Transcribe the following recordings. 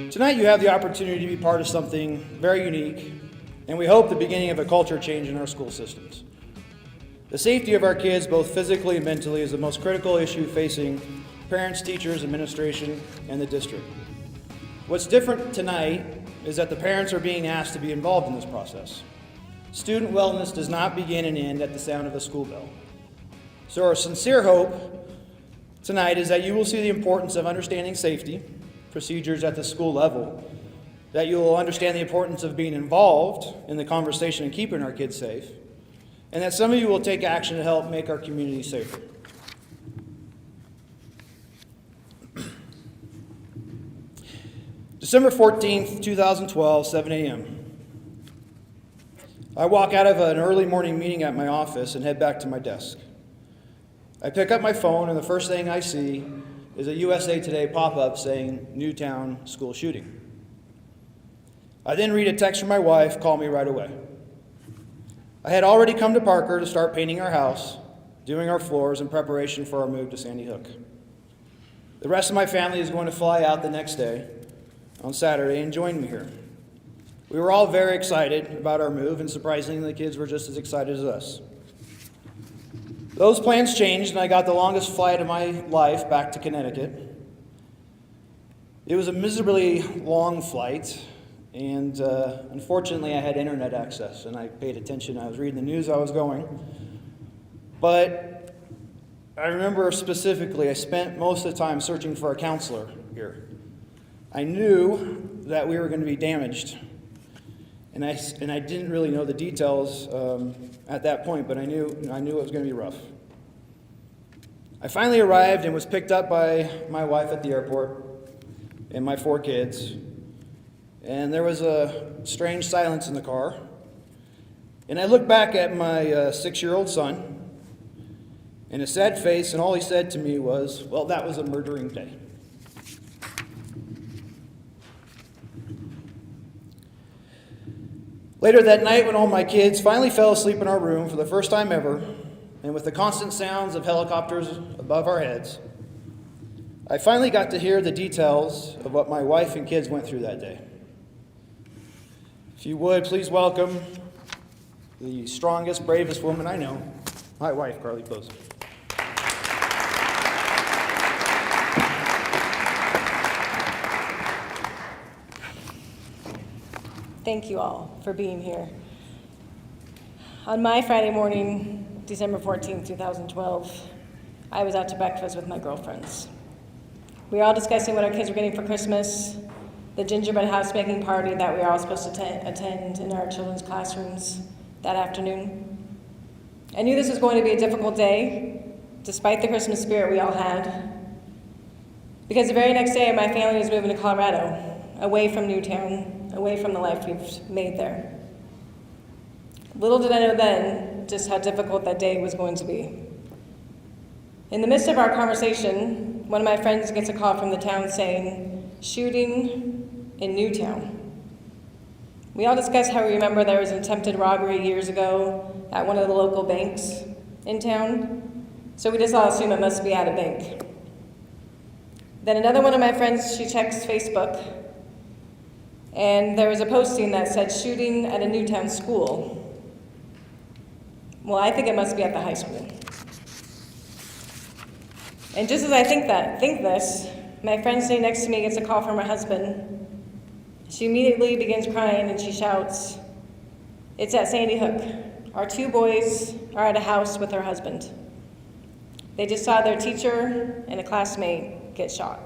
Tonight you have the opportunity to be part of something very unique, and we hope the beginning of a culture change in our school systems. The safety of our kids, both physically and mentally, is the most critical issue facing parents, teachers, administration, and the district. What's different tonight is that the parents are being asked to be involved in this process. Student wellness does not begin and end at the sound of the school bell. So our sincere hope tonight is that you will see the importance of understanding safety procedures at the school level, that you will understand the importance of being involved in the conversation and keeping our kids safe, and that some of you will take action to help make our community safer. December 14th, 2012, 7 a.m. I walk out of an early morning meeting at my office and head back to my desk. I pick up my phone, and the first thing I see is a USA Today pop-up saying, "Newtown school shooting." I then read a text from my wife, "Call me right away." I had already come to Parker to start painting our house, doing our floors in preparation for our move to Sandy Hook. The rest of my family is going to fly out the next day, on Saturday, and join me here. We were all very excited about our move, and surprisingly, the kids were just as excited as us. Those plans changed, and I got the longest flight of my life back to Connecticut. It was a miserably long flight, and unfortunately, I had internet access, and I paid attention. I was reading the news. I was going. But I remember specifically, I spent most of the time searching for a counselor here. I knew that we were going to be damaged, and I didn't really know the details at that point, but I knew it was going to be rough. I finally arrived and was picked up by my wife at the airport and my 4 kids, and there was a strange silence in the car. And I looked back at my 6-year-old son, and a sad face, and all he said to me was, "Well, that was a murdering day." Later that night, when all my kids finally fell asleep in our room for the first time ever, and with the constant sounds of helicopters above our heads, I finally got to hear the details of what my wife and kids went through that day. If you would, please welcome the strongest, bravest woman I know, my wife, Carly Posey. Thank you all for being here. On my Friday morning, December 14th, 2012, I was out to breakfast with my girlfriends. We were all discussing what our kids were getting for Christmas, the gingerbread house making party that we were all supposed to attend in our children's classrooms that afternoon. I knew this was going to be a difficult day, despite the Christmas spirit we all had, because the very next day my family was moving to Colorado, away from Newtown, away from the life we've made there. Little did I know then just how difficult that day was going to be. In the midst of our conversation, one of my friends gets a call from the town saying, "Shooting in Newtown." We all discussed how we remember there was an attempted robbery years ago at one of the local banks in town, so we just all assumed it must be at a bank. Then another one of my friends, she checks Facebook, and there was a posting that said, "Shooting at a Newtown school." Well, I think it must be at the high school. And just as I think this, my friend sitting next to me gets a call from her husband. She immediately begins crying and she shouts, "It's at Sandy Hook. Our 2 boys are at a house with her husband. They just saw their teacher and a classmate get shot."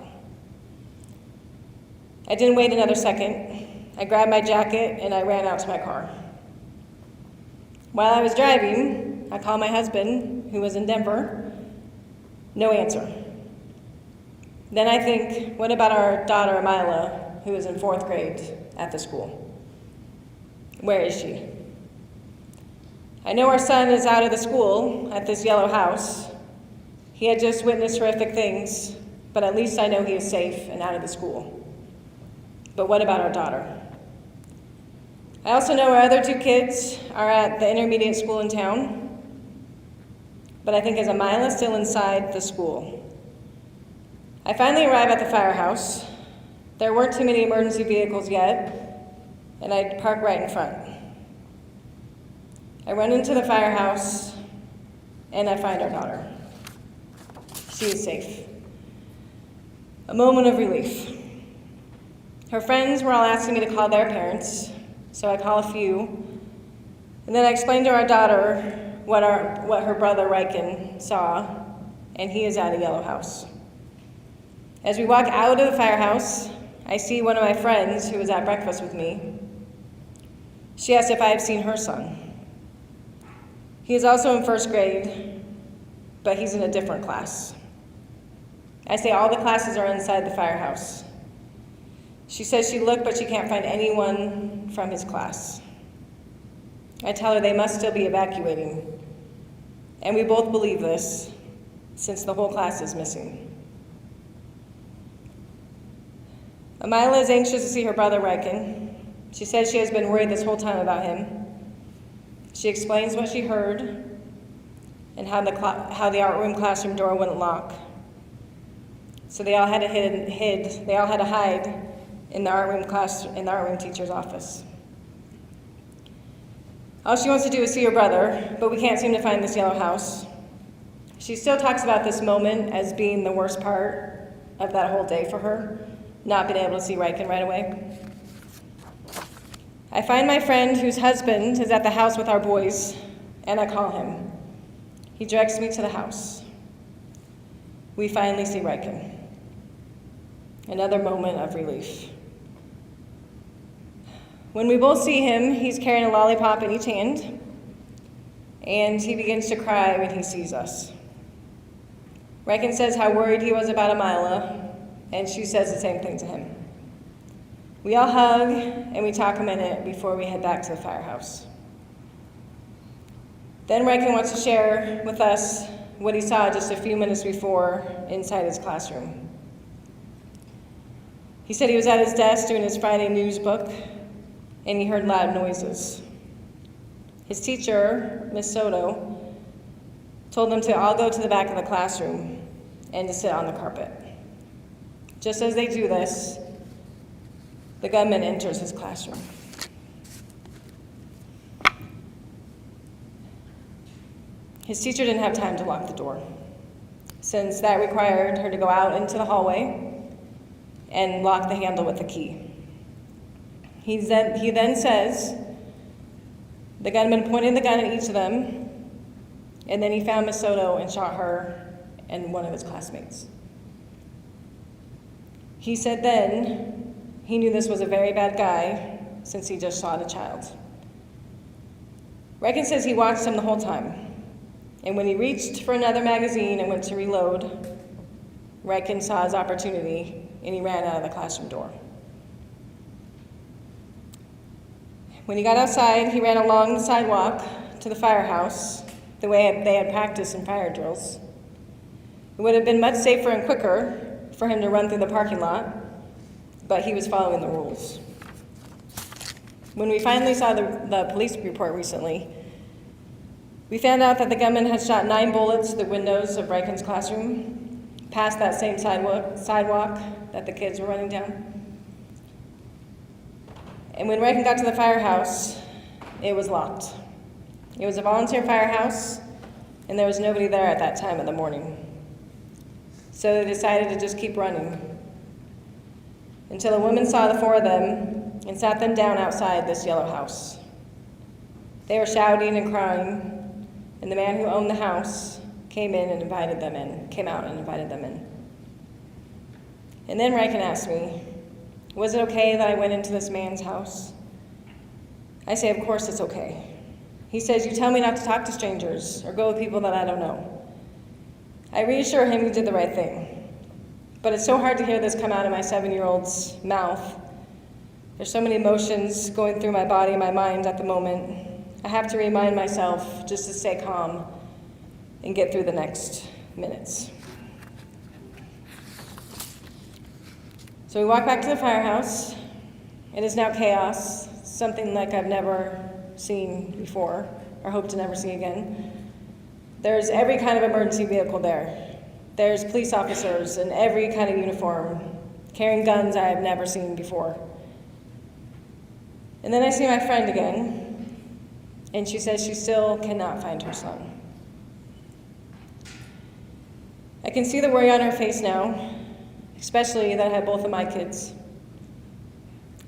I didn't wait another second. I grabbed my jacket and I ran out to my car. While I was driving, I called my husband, who was in Denver. No answer. Then I think, what about our daughter, Mila, who is in 4th grade at the school? Where is she? I know our son is out of the school at this yellow house. He had just witnessed horrific things, but at least I know he is safe and out of the school. But what about our daughter? I also know our other 2 kids are at the intermediate school in town, but I think, is Mila still inside the school? I finally arrive at the firehouse. There weren't too many emergency vehicles yet, and I park right in front. I run into the firehouse, and I find our daughter. She is safe. A moment of relief. Her friends were all asking me to call their parents, so I call a few, and then I explain to our daughter what her brother Riken saw, and he is at a yellow house. As we walk out of the firehouse, I see one of my friends who was at breakfast with me. She asked if I have seen her son. He is also in first grade, but he's in a different class. I say all the classes are inside the firehouse. She says she looked, but she can't find anyone from his class. I tell her they must still be evacuating, and we both believe this, since the whole class is missing. Amila is anxious to see her brother Riken. She says she has been worried this whole time about him. She explains what she heard and how the art room classroom door wouldn't lock. So they all had to hide in the art room teacher's office. All she wants to do is see her brother, but we can't seem to find this yellow house. She still talks about this moment as being the worst part of that whole day for her, not being able to see Riken right away. I find my friend whose husband is at the house with our boys, and I call him. He directs me to the house. We finally see Riken. Another moment of relief. When we both see him, he's carrying a lollipop in each hand, and he begins to cry when he sees us. Riken says how worried he was about Amila, and she says the same thing to him. We all hug, and we talk a minute before we head back to the firehouse. Then Riken wants to share with us what he saw just a few minutes before inside his classroom. He said he was at his desk doing his Friday news book, and he heard loud noises. His teacher, Miss Soto, told them to all go to the back of the classroom and to sit on the carpet. Just as they do this, the gunman enters his classroom. His teacher didn't have time to lock the door, since that required her to go out into the hallway and lock the handle with a key. He then says, the gunman pointed the gun at each of them, and then he found Miss Soto and shot her and one of his classmates. He said then he knew this was a very bad guy since he just shot a child. Riken says he watched him the whole time, and when he reached for another magazine and went to reload, Riken saw his opportunity and he ran out of the classroom door. When he got outside, he ran along the sidewalk to the firehouse, the way they had practiced in fire drills. It would have been much safer and quicker for him to run through the parking lot, but he was following the rules. When we finally saw the police report recently, we found out that the gunman had shot 9 bullets to the windows of Riken's classroom, past that same sidewalk that the kids were running down. And when Riken got to the firehouse, it was locked. It was a volunteer firehouse, and there was nobody there at that time of the morning. So they decided to just keep running until a woman saw the 4 of them and sat them down outside this yellow house. They were shouting and crying, and the man who owned the house came out and invited them in. And then Riken asked me, was it okay that I went into this man's house? I say, of course it's okay. He says, you tell me not to talk to strangers or go with people that I don't know. I reassure him he did the right thing. But it's so hard to hear this come out of my 7-year-old's mouth. There's so many emotions going through my body and my mind at the moment. I have to remind myself just to stay calm and get through the next minutes. So we walk back to the firehouse. It is now chaos, something like I've never seen before, or hope to never see again. There's every kind of emergency vehicle there. There's police officers in every kind of uniform, carrying guns I have never seen before. And then I see my friend again, and she says she still cannot find her son. I can see the worry on her face now, especially that I have both of my kids.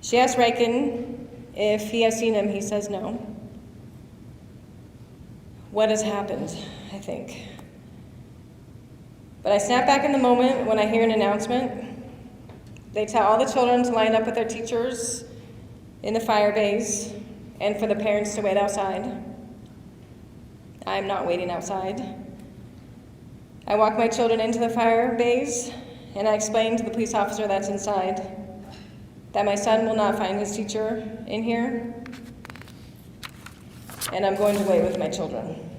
She asked Riken if he has seen him. He says no. What has happened, I think. But I snap back in the moment when I hear an announcement. They tell all the children to line up with their teachers in the fire bays and for the parents to wait outside. I'm not waiting outside. I walk my children into the fire bays, and I explain to the police officer that's inside that my son will not find his teacher in here, and I'm going to wait with my children.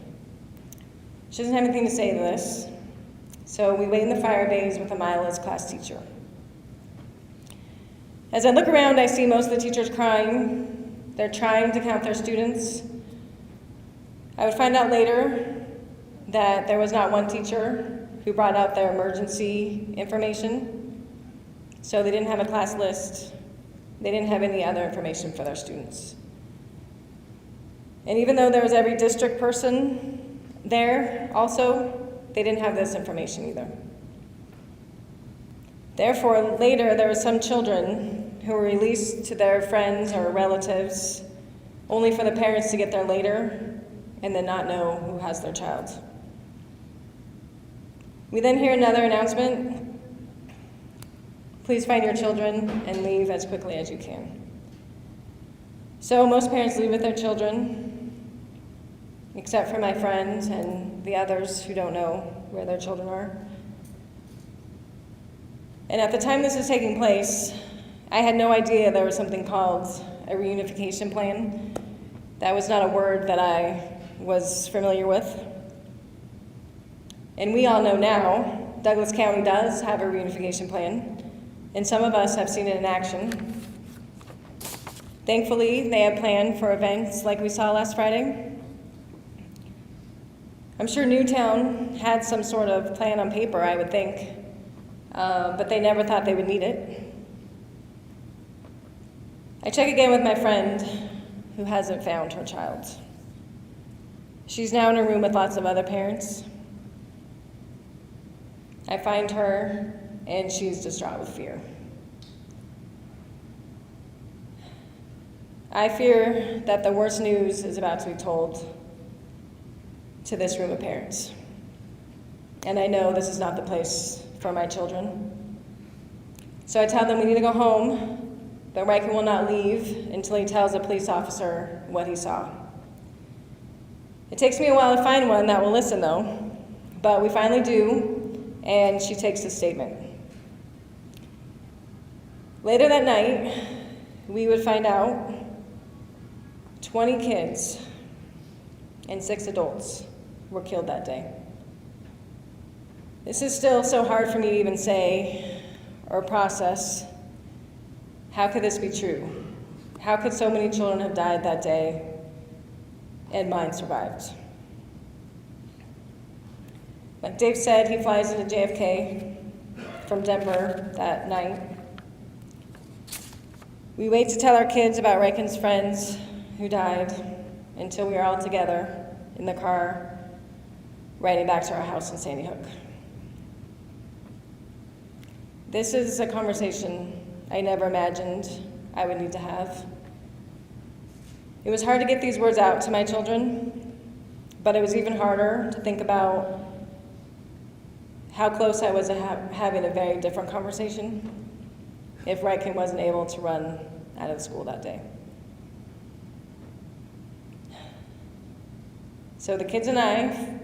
She doesn't have anything to say to this, so we wait in the fire bays with Amila's class teacher. As I look around, I see most of the teachers crying. They're trying to count their students. I would find out later that there was not one teacher who brought out their emergency information, so they didn't have a class list. They didn't have any other information for their students. And even though there was every district person there also, they didn't have this information either. Therefore, later there were some children who were released to their friends or relatives only for the parents to get there later and then not know who has their child. We then hear another announcement. Please find your children and leave as quickly as you can. So most parents leave with their children, except for my friend and the others who don't know where their children are. And at the time this was taking place, I had no idea there was something called a reunification plan. That was not a word that I was familiar with. And we all know now, Douglas County does have a reunification plan, and some of us have seen it in action. Thankfully, they have planned for events like we saw last Friday. I'm sure Newtown had some sort of plan on paper, I would think, but they never thought they would need it. I check again with my friend who hasn't found her child. She's now in a room with lots of other parents. I find her, and she's distraught with fear. I fear that the worst news is about to be told to this room of parents. And I know this is not the place for my children. So I tell them we need to go home, but Riken will not leave until he tells a police officer what he saw. It takes me a while to find one that will listen, though, but we finally do. And she takes a statement. Later that night, we would find out 20 kids and 6 adults were killed that day. This is still so hard for me to even say or process. How could this be true? How could so many children have died that day and mine survived? Like Dave said, he flies into JFK from Denver that night. We wait to tell our kids about Riken's friends who died until we are all together in the car riding back to our house in Sandy Hook. This is a conversation I never imagined I would need to have. It was hard to get these words out to my children, but it was even harder to think about how close I was to having a very different conversation if Riken wasn't able to run out of the school that day. So the kids and I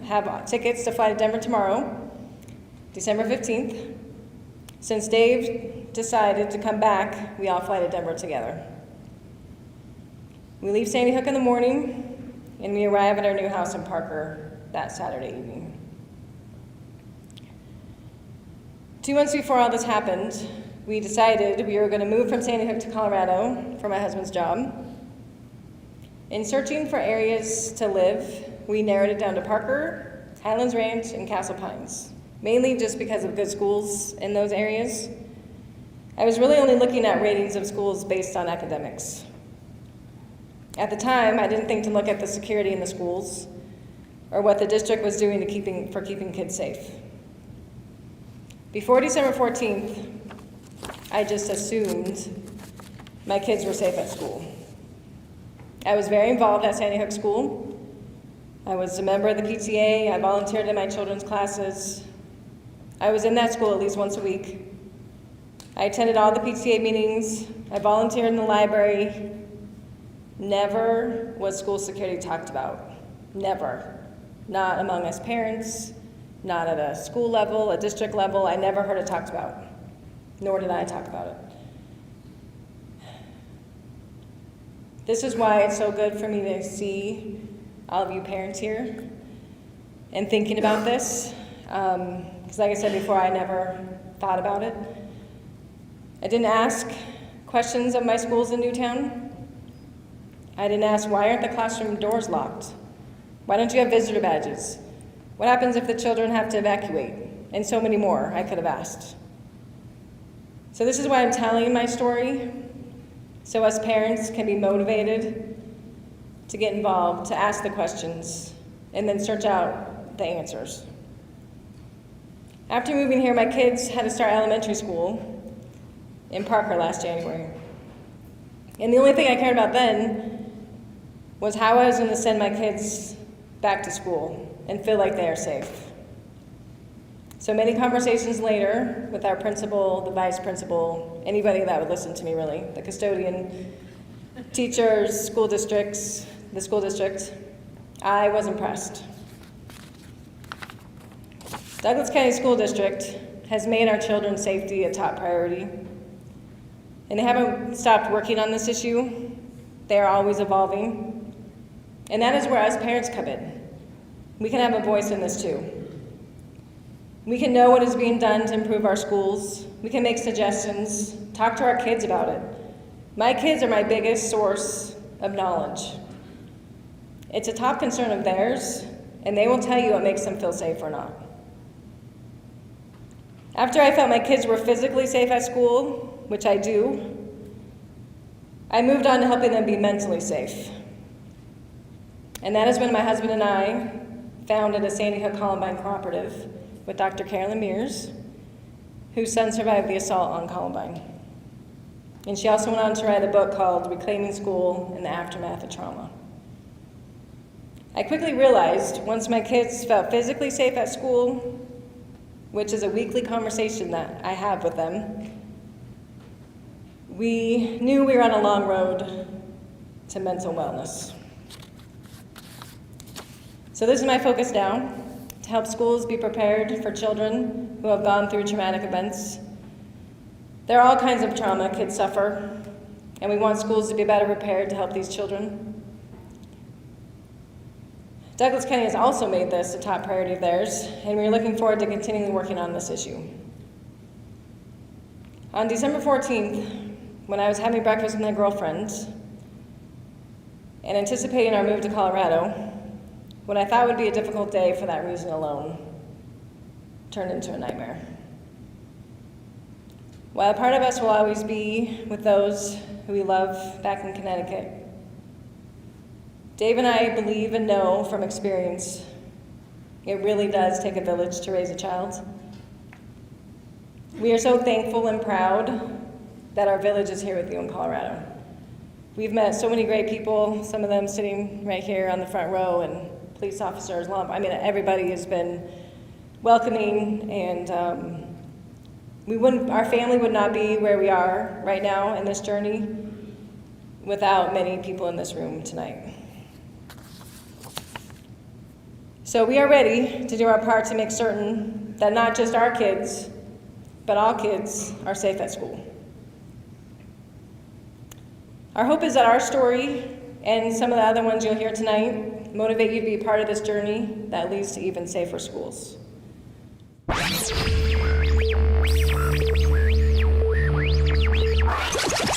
have tickets to fly to Denver tomorrow, December 15th. Since Dave decided to come back, we all fly to Denver together. We leave Sandy Hook in the morning, and we arrive at our new house in Parker that Saturday evening. 2 months before all this happened, we decided we were going to move from Sandy Hook to Colorado for my husband's job. In searching for areas to live, we narrowed it down to Parker, Highlands Ranch, and Castle Pines. mainly just because of good schools in those areas. I was really only looking at ratings of schools based on academics. At the time, I didn't think to look at the security in the schools or what the district was doing for keeping kids safe. Before December 14th, I just assumed my kids were safe at school. I was very involved at Sandy Hook School. I was a member of the PTA. I volunteered in my children's classes. I was in that school at least once a week. I attended all the PTA meetings. I volunteered in the library. Never was school security talked about. Never. Not among us parents, not at a school level, a district level. I never heard it talked about, nor did I talk about it. This is why it's so good for me to see all of you parents here and thinking about this. Because like I said before, I never thought about it. I didn't ask questions of my schools in Newtown. I didn't ask, why aren't the classroom doors locked? Why don't you have visitor badges? What happens if the children have to evacuate? And so many more I could have asked. So this is why I'm telling my story, so us parents can be motivated to get involved, to ask the questions, and then search out the answers. After moving here, my kids had to start elementary school in Parker last January. And the only thing I cared about then was how I was going to send my kids back to school and feel like they are safe. So many conversations later with our principal, the vice principal, anybody that would listen to me really, the custodian, teachers, school districts, the school district, I was impressed. Douglas County School District has made our children's safety a top priority, and they haven't stopped working on this issue. They are always evolving, and that is where us parents come in. We can have a voice in this too. We can know what is being done to improve our schools. We can make suggestions, talk to our kids about it. My kids are my biggest source of knowledge. It's a top concern of theirs, and they will tell you what makes them feel safe or not. After I felt my kids were physically safe at school, which I do, I moved on to helping them be mentally safe. And that is when my husband and I founded a Sandy Hook Columbine Cooperative with Dr. Carolyn Mears, whose son survived the assault on Columbine. And she also went on to write a book called Reclaiming School in the Aftermath of Trauma. I quickly realized once my kids felt physically safe at school, which is a weekly conversation that I have with them, we knew we were on a long road to mental wellness. So this is my focus now, to help schools be prepared for children who have gone through traumatic events. There are all kinds of trauma kids suffer, and we want schools to be better prepared to help these children. Douglas County has also made this a top priority of theirs, and we're looking forward to continuing working on this issue. On December 14th, when I was having breakfast with my girlfriends and anticipating our move to Colorado, what I thought would be a difficult day for that reason alone turned into a nightmare. While a part of us will always be with those who we love back in Connecticut, Dave and I believe and know from experience it really does take a village to raise a child. We are so thankful and proud that our village is here with you in Colorado. We've met so many great people, some of them sitting right here on the front row, and police officers, everybody has been welcoming, and our family would not be where we are right now in this journey without many people in this room tonight. So we are ready to do our part to make certain that not just our kids, but all kids are safe at school. Our hope is that our story and some of the other ones you'll hear tonight motivate you to be part of this journey that leads to even safer schools.